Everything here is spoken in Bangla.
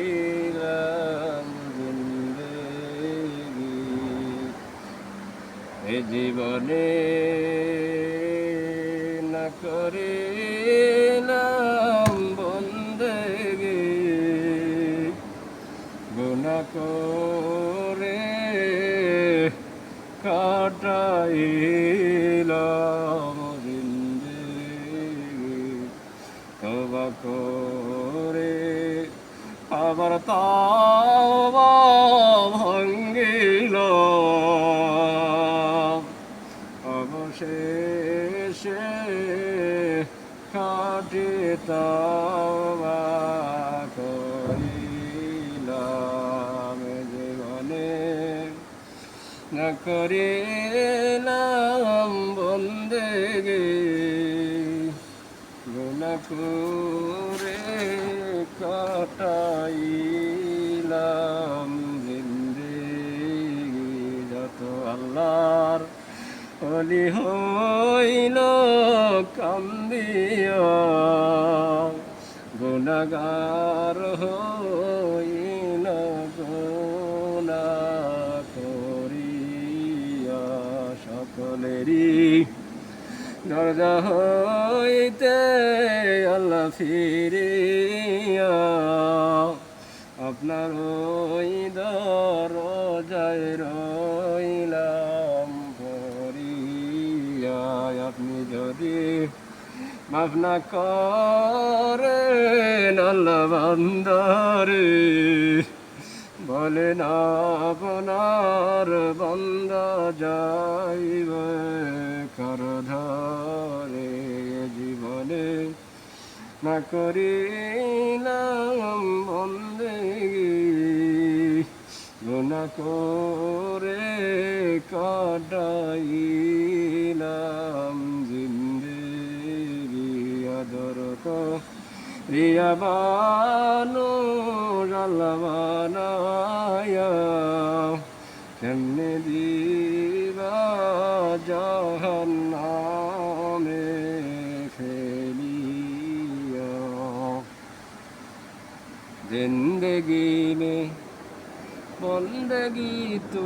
কাটাইলাম জিন্দেগি এ জীবনে না করিলাম বন্দেগি গুনাহ করে কাটাইলাম জিন্দেগি তওবা করে আবার তওবা ভাঙ্গিল অবশেষে খাঁটি তওবা করিলাম জীবনে না করিলাম বন্দেগি গুনাহ করে কাটাইলাম জিন্দেগি যত আল্লাহর ওলি হইল কান্দিয়া গুনাহগার হইল গুনাহ করিয়া সকলেরই দরজা হইতে আল্লাহ ফিরিয়া আপনার ওই দরজায় রইলাম পড়িয়া আপনি যদি মাফ না করেন আল্লাহ বান্দারে বলেন আপনার বান্দা যাইবে কার ধারে জীবনে না করিলাম বন্দেগি গুনাহ করে কাটাইলাম জিন্দেগি আদর রিয়া বানো জালবানায়া কেমনে দিবা জাহান্নামে ফেলিয়া জিন্দেগি মে বন্দেগি তো